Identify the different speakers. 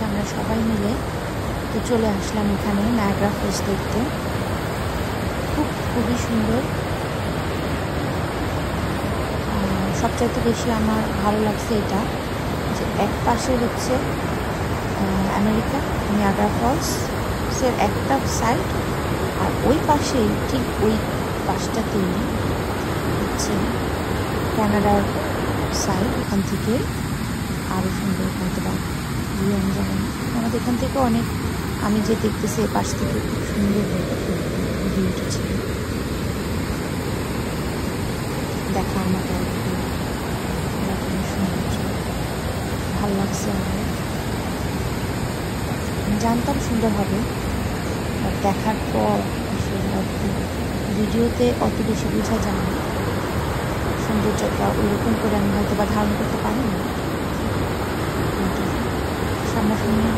Speaker 1: আমরা সবাই মিলে তো চলে আসলাম এখানে নায়াগ্রা ফলস দেখতে। খুবই সুন্দর। সবচাইতে বেশি আমার ভালো লাগছে এটা যে এক পাশে হচ্ছে আমেরিকা নায়াগ্রা ফলস এর একটা সাইড, আর ওই পাশেই ঠিক ওই পাশটাতেই হচ্ছে কানাডার সাইড। ওখান থেকে আরও সুন্দর হতে পারে ভিউ আমি জানি না, আমাদের এখান থেকে অনেক, আমি যে দেখতেছি এ পাশ থেকে খুব সুন্দর ভিউটা ছিল, দেখার মতো ভালো লাগছে আমার। জানতাম সুন্দর হবে, দেখার পর ভিডিওতে অত বেশি বোঝা যায় না, সৌন্দর্যটা ওইরকম করে আমি হয়তো বা ধারণ করতে পারি না, সামনাসামনি